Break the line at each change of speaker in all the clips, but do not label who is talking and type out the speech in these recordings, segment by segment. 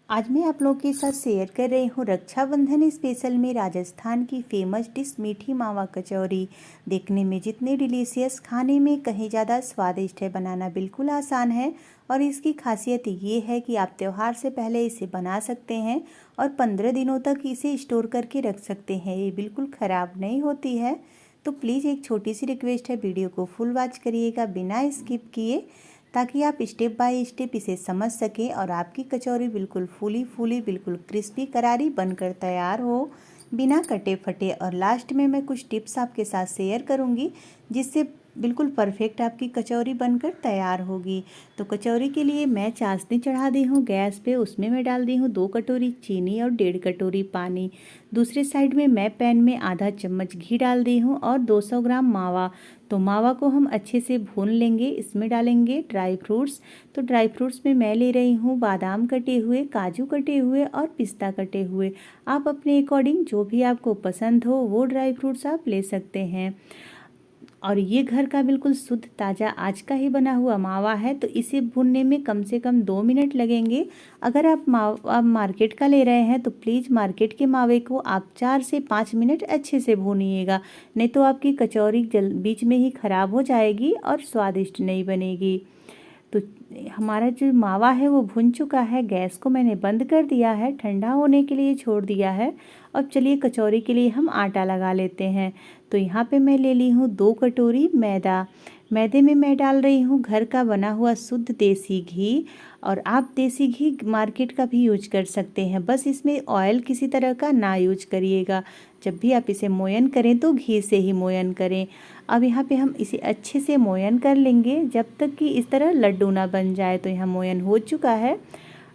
आज मैं आप लोगों के साथ शेयर कर रही हूँ रक्षाबंधन स्पेशल में राजस्थान की फेमस डिश मीठी मावा कचौरी। देखने में जितनी डिलीशियस, खाने में कहीं ज़्यादा स्वादिष्ट है। बनाना बिल्कुल आसान है और इसकी खासियत ये है कि आप त्यौहार से पहले इसे बना सकते हैं और 15 दिनों तक इसे स्टोर करके रख सकते हैं। ये बिल्कुल ख़राब नहीं होती है। तो प्लीज़ एक छोटी सी रिक्वेस्ट है, वीडियो को फुल वॉच करिएगा बिना स्किप किए, ताकि आप स्टेप बाय स्टेप इसे समझ सकें और आपकी कचौरी बिल्कुल फूली फूली, बिल्कुल क्रिस्पी करारी बनकर तैयार हो, बिना कटे फटे। और लास्ट में मैं कुछ टिप्स आपके साथ शेयर करूंगी जिससे बिल्कुल परफेक्ट आपकी कचौरी बनकर तैयार होगी। तो कचौरी के लिए मैं चाशनी चढ़ा दी हूँ गैस पे, उसमें मैं डाल दी हूँ 2 कटोरी चीनी और 1.5 कटोरी पानी। दूसरे साइड में मैं पैन में आधा चम्मच घी डाल दी हूँ और 200 ग्राम मावा। तो मावा को हम अच्छे से भून लेंगे। इसमें डालेंगे ड्राई फ्रूट्स। तो ड्राई फ्रूट्स में मैं ले रही हूँ बादाम कटे हुए, काजू कटे हुए और पिस्ता कटे हुए। आप अपने अकॉर्डिंग जो भी आपको पसंद हो वो ड्राई फ्रूट्स आप ले सकते हैं। और ये घर का बिल्कुल शुद्ध ताज़ा आज का ही बना हुआ मावा है, तो इसे भूनने में कम से कम 2 मिनट लगेंगे। अगर आप मावा मार्केट का ले रहे हैं तो प्लीज़ मार्केट के मावे को आप 4 से 5 मिनट अच्छे से भूनिएगा, नहीं तो आपकी कचौरी बीच में ही ख़राब हो जाएगी और स्वादिष्ट नहीं बनेगी। तो हमारा जो मावा है वो भुन चुका है। गैस को मैंने बंद कर दिया है, ठंडा होने के लिए छोड़ दिया है। अब चलिए कचौरी के लिए हम आटा लगा लेते हैं। तो यहाँ पे मैं ले ली हूँ 2 कटोरी मैदा। मैदे में मैं डाल रही हूँ घर का बना हुआ शुद्ध देसी घी, और आप देसी घी मार्केट का भी यूज कर सकते हैं। बस इसमें ऑयल किसी तरह का ना यूज करिएगा। जब भी आप इसे मोयन करें तो घी से ही मोयन करें। अब यहाँ पे हम इसे अच्छे से मोयन कर लेंगे जब तक कि इस तरह लड्डू ना बन जाए। तो यहाँ मोयन हो चुका है।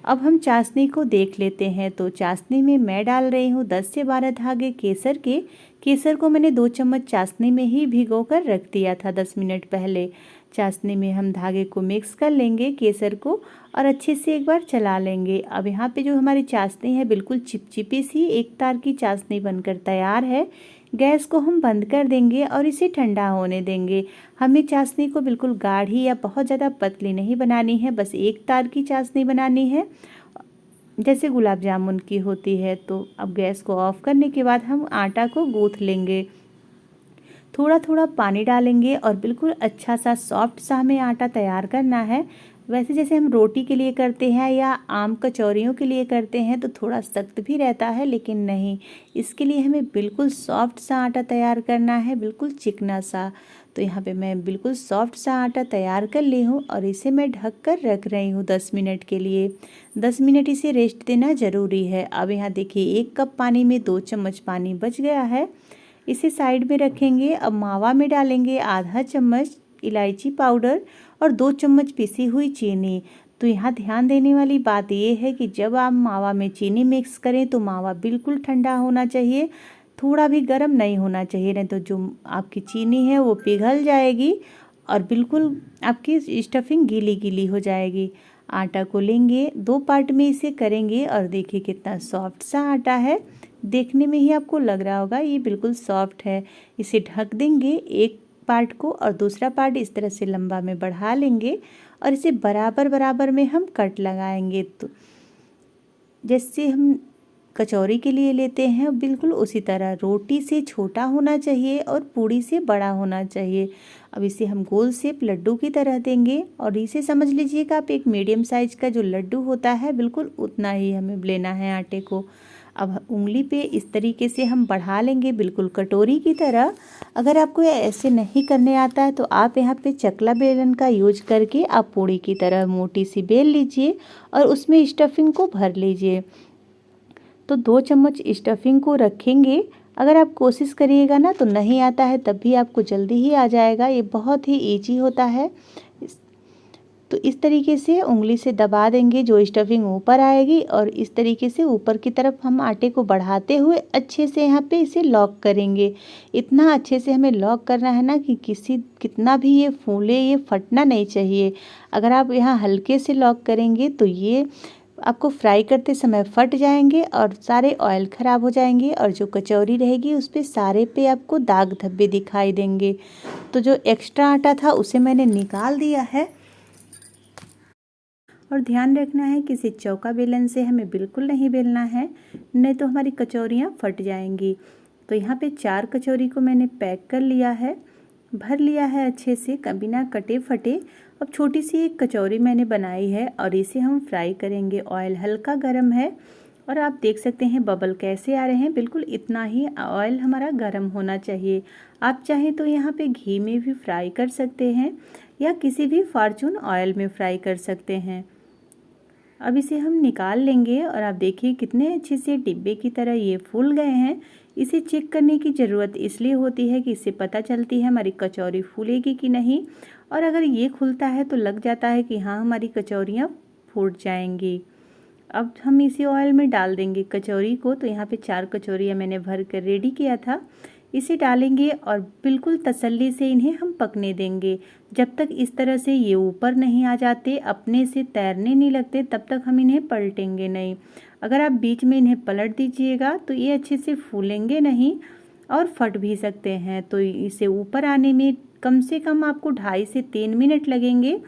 अब हम चाशनी को देख लेते हैं। तो चाशनी में मैं डाल रही हूँ 10 से 12 धागे केसर के। केसर को मैंने 2 चम्मच चाशनी में ही भिगो कर रख दिया था 10 मिनट पहले। चाशनी में हम धागे को मिक्स कर लेंगे, केसर को, और अच्छे से एक बार चला लेंगे। अब यहाँ पे जो हमारी चाशनी है बिल्कुल चिपचिपी सी एक तार की चाशनी बनकर तैयार है। गैस को हम बंद कर देंगे और इसे ठंडा होने देंगे। हमें चाशनी को बिल्कुल गाढ़ी या बहुत ज़्यादा पतली नहीं बनानी है, बस एक तार की चाशनी बनानी है जैसे गुलाब जामुन की होती है। तो अब गैस को ऑफ करने के बाद हम आटा को गूँथ लेंगे। थोड़ा थोड़ा पानी डालेंगे और बिल्कुल अच्छा सा सॉफ्ट सा हमें आटा तैयार करना है। वैसे जैसे हम रोटी के लिए करते हैं या आम कचौरियों के लिए करते हैं तो थोड़ा सख्त भी रहता है, लेकिन नहीं, इसके लिए हमें बिल्कुल सॉफ्ट सा आटा तैयार करना है, बिल्कुल चिकना सा। तो यहाँ पे मैं बिल्कुल सॉफ्ट सा आटा तैयार कर ली हूँ और इसे मैं ढक कर रख रही हूँ 10 मिनट के लिए। 10 मिनट इसे रेस्ट देना ज़रूरी है। अब यहाँ देखिए 1 कप पानी में 2 चम्मच पानी बच गया है। इसे साइड में रखेंगे। अब मावा में डालेंगे आधा चम्मच इलायची पाउडर और 2 चम्मच पिसी हुई चीनी। तो यहाँ ध्यान देने वाली बात ये है कि जब आप मावा में चीनी मिक्स करें तो मावा बिल्कुल ठंडा होना चाहिए, थोड़ा भी गर्म नहीं होना चाहिए, नहीं तो जो आपकी चीनी है वो पिघल जाएगी और बिल्कुल आपकी स्टफिंग गीली गीली हो जाएगी। आटा को लेंगे, 2 पार्ट में इसे करेंगे और देखिए कितना सॉफ्ट सा आटा है। देखने में ही आपको लग रहा होगा ये बिल्कुल सॉफ्ट है। इसे ढक देंगे एक पार्ट को और दूसरा पार्ट इस तरह से लंबा में बढ़ा लेंगे और इसे बराबर बराबर में हम कट लगाएंगे। तो जैसे हम कचौरी के लिए लेते हैं बिल्कुल उसी तरह, रोटी से छोटा होना चाहिए और पूड़ी से बड़ा होना चाहिए। अब इसे हम गोल शेप लड्डू की तरह देंगे और इसे समझ लीजिएगा आप एक मीडियम साइज का जो लड्डू होता है बिल्कुल उतना ही हमें लेना है आटे को। अब उंगली पे इस तरीके से हम बढ़ा लेंगे बिल्कुल कटोरी की तरह। अगर आपको ऐसे नहीं करने आता है तो आप यहाँ पे चकला बेलन का यूज करके आप पूड़ी की तरह मोटी सी बेल लीजिए और उसमें स्टफिंग को भर लीजिए। तो 2 चम्मच स्टफिंग को रखेंगे। अगर आप कोशिश करिएगा ना तो नहीं आता है तब भी आपको जल्दी ही आ जाएगा, ये बहुत ही ईजी होता है। तो इस तरीके से उंगली से दबा देंगे, जो स्टफिंग ऊपर आएगी, और इस तरीके से ऊपर की तरफ हम आटे को बढ़ाते हुए अच्छे से यहाँ पे इसे लॉक करेंगे। इतना अच्छे से हमें लॉक करना है ना कि कितना भी ये फूले, ये फटना नहीं चाहिए। अगर आप यहाँ हल्के से लॉक करेंगे तो ये आपको फ्राई करते समय फट जाएंगे और सारे ऑयल ख़राब हो जाएंगे और जो कचौरी रहेगी उस पर सारे पे आपको दाग धब्बे दिखाई देंगे। तो जो एक्स्ट्रा आटा था उसे मैंने निकाल दिया है और ध्यान रखना है कि इसे चौका बेलन से हमें बिल्कुल नहीं बेलना है, नहीं तो हमारी कचौरियाँ फट जाएंगी। तो यहाँ पे 4 कचौरी को मैंने पैक कर लिया है, भर लिया है अच्छे से बिना कटे फटे। अब छोटी सी एक कचौरी मैंने बनाई है और इसे हम फ्राई करेंगे। ऑयल हल्का गर्म है और आप देख सकते हैं बबल कैसे आ रहे हैं, बिल्कुल इतना ही ऑयल हमारा गर्म होना चाहिए। आप चाहें तो यहाँ पे घी में भी फ्राई कर सकते हैं या किसी भी फॉर्चून ऑयल में फ्राई कर सकते हैं। अब इसे हम निकाल लेंगे और आप देखिए कितने अच्छे से डिब्बे की तरह ये फूल गए हैं। इसे चेक करने की ज़रूरत इसलिए होती है कि इससे पता चलती है हमारी कचौरी फूलेगी कि नहीं, और अगर ये खुलता है तो लग जाता है कि हाँ हमारी कचौरियाँ फूट जाएंगी। अब हम इसी ऑयल में डाल देंगे कचौरी को। तो यहाँ पे 4 कचौरियाँ मैंने भर कर रेडी किया था, इसे डालेंगे और बिल्कुल तसल्ली से इन्हें हम पकने देंगे। जब तक इस तरह से ये ऊपर नहीं आ जाते, अपने से तैरने नहीं लगते, तब तक हम इन्हें पलटेंगे नहीं। अगर आप बीच में इन्हें पलट दीजिएगा तो ये अच्छे से फूलेंगे नहीं और फट भी सकते हैं। तो इसे ऊपर आने में कम से कम आपको 2.5 से 3 मिनट लगेंगे।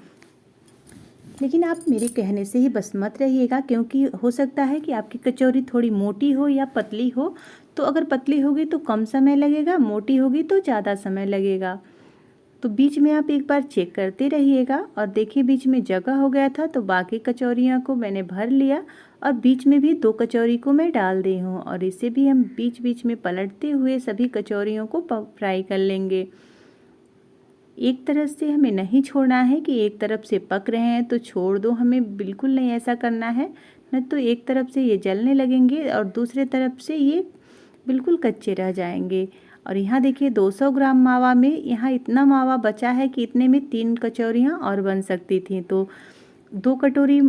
लेकिन आप मेरे कहने से ही बस मत रहिएगा, क्योंकि हो सकता है कि आपकी कचौरी थोड़ी मोटी हो या पतली हो। तो अगर पतली होगी तो कम समय लगेगा, मोटी होगी तो ज़्यादा समय लगेगा। तो बीच में आप एक बार चेक करते रहिएगा। और देखिए बीच में जगह हो गया था तो बाकी कचौरियों को मैंने भर लिया और बीच में भी 2 कचौरी को मैं डाल दी हूँ। और इसे भी हम बीच बीच में पलटते हुए सभी कचौरियों को फ्राई कर लेंगे। एक तरफ से हमें नहीं छोड़ना है कि एक तरफ से पक रहे हैं तो छोड़ दो, हमें बिल्कुल नहीं ऐसा करना है, नहीं तो एक तरफ से ये जलने लगेंगे और दूसरे तरफ से ये बिल्कुल कच्चे रह जाएंगे। और यहाँ देखिए 200 ग्राम मावा में यहाँ इतना मावा बचा है कि इतने में 3 कचौरियाँ और बन सकती थी। तो 2 कटोरी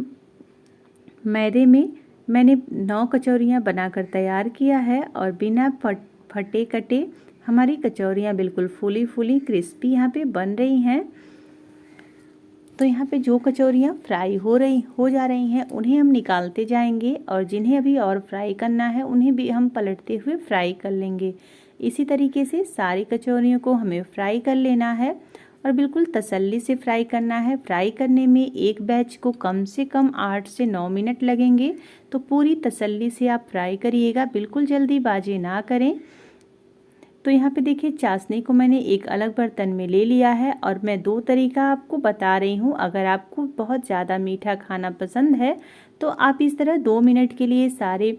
मैदे में मैंने 9 कचौरियाँ बनाकर तैयार किया है और बिना फटे कटे हमारी कचौरियाँ बिल्कुल फूली फूली क्रिस्पी यहाँ पे बन रही हैं। तो यहाँ पे जो कचौरियाँ फ्राई हो जा रही हैं उन्हें हम निकालते जाएंगे और जिन्हें अभी और फ्राई करना है उन्हें भी हम पलटते हुए फ्राई कर लेंगे। इसी तरीके से सारी कचौरियों को हमें फ्राई कर लेना है और बिल्कुल तसल्ली से फ्राई करना है। फ्राई करने में एक बैच को कम से कम 8 से 9 मिनट लगेंगे। तो पूरी तसल्ली से आप फ्राई करिएगा, बिल्कुल जल्दीबाजी ना करें। तो यहाँ पे देखिए चाशनी को मैंने एक अलग बर्तन में ले लिया है और मैं 2 तरीका आपको बता रही हूँ। अगर आपको बहुत ज़्यादा मीठा खाना पसंद है तो आप इस तरह 2 मिनट के लिए सारे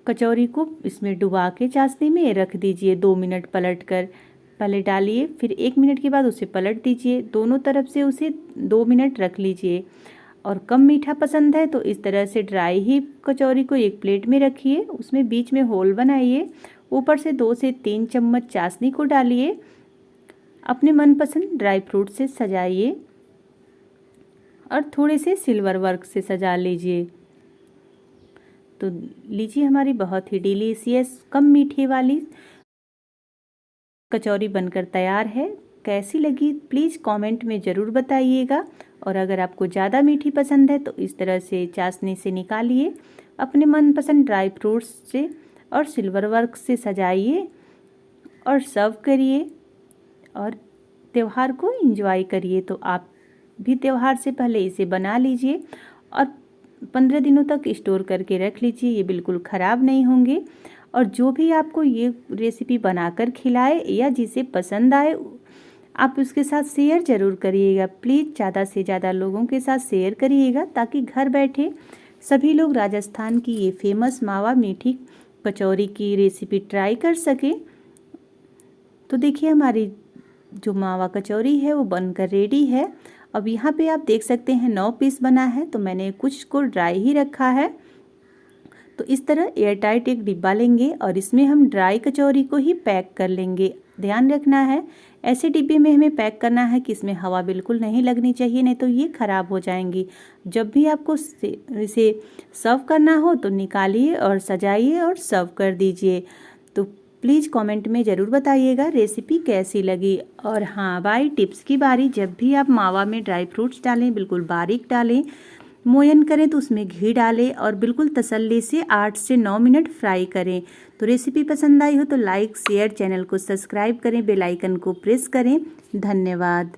कचौरी को इसमें डुबा के चाशनी में रख दीजिए। 2 मिनट पलट कर पहले डालिए, फिर 1 मिनट के बाद उसे पलट दीजिए, दोनों तरफ से उसे 2 मिनट रख लीजिए। और कम मीठा पसंद है तो इस तरह से ड्राई ही कचौरी को एक प्लेट में रखिए, उसमें बीच में होल बनाइए, ऊपर से 2 से 3 चम्मच चाशनी को डालिए, अपने मनपसंद ड्राई फ्रूट से सजाइए और थोड़े से सिल्वर वर्क से सजा लीजिए। तो लीजिए हमारी बहुत ही डिलीशियस कम मीठे वाली कचौरी बनकर तैयार है। कैसी लगी प्लीज़ कमेंट में ज़रूर बताइएगा। और अगर आपको ज़्यादा मीठी पसंद है तो इस तरह से चाशनी से निकालिए, अपने मनपसंद ड्राई फ्रूट्स से और सिल्वर वर्क से सजाइए और सर्व करिए और त्यौहार को एंजॉय करिए। तो आप भी त्यौहार से पहले इसे बना लीजिए और 15 दिनों तक स्टोर करके रख लीजिए, ये बिल्कुल ख़राब नहीं होंगे। और जो भी आपको ये रेसिपी बनाकर खिलाए या जिसे पसंद आए आप उसके साथ शेयर ज़रूर करिएगा। प्लीज़ ज़्यादा से ज़्यादा लोगों के साथ शेयर करिएगा ताकि घर बैठे सभी लोग राजस्थान की ये फेमस मावा मीठी कचौरी की रेसिपी ट्राई कर सके। तो देखिए हमारी जो मावा कचौरी है वो बनकर रेडी है। अब यहाँ पे आप देख सकते हैं 9 पीस बना है, तो मैंने कुछ को ड्राई ही रखा है। तो इस तरह एयर टाइट एक डिब्बा लेंगे और इसमें हम ड्राई कचौरी को ही पैक कर लेंगे। ध्यान रखना है ऐसे डिब्बे में हमें पैक करना है कि इसमें हवा बिल्कुल नहीं लगनी चाहिए, नहीं तो ये ख़राब हो जाएंगी। जब भी आपको इसे सर्व करना हो तो निकालिए और सजाइए और सर्व कर दीजिए। तो प्लीज़ कमेंट में ज़रूर बताइएगा रेसिपी कैसी लगी। और हाँ बाई टिप्स की बारी, जब भी आप मावा में ड्राई फ्रूट्स डालें बिल्कुल बारीक डालें, मोयन करें तो उसमें घी डालें और बिल्कुल तसल्ली से 8 से 9 मिनट फ्राई करें। तो रेसिपी पसंद आई हो तो लाइक शेयर, चैनल को सब्सक्राइब करें, बेल आइकन को प्रेस करें। धन्यवाद।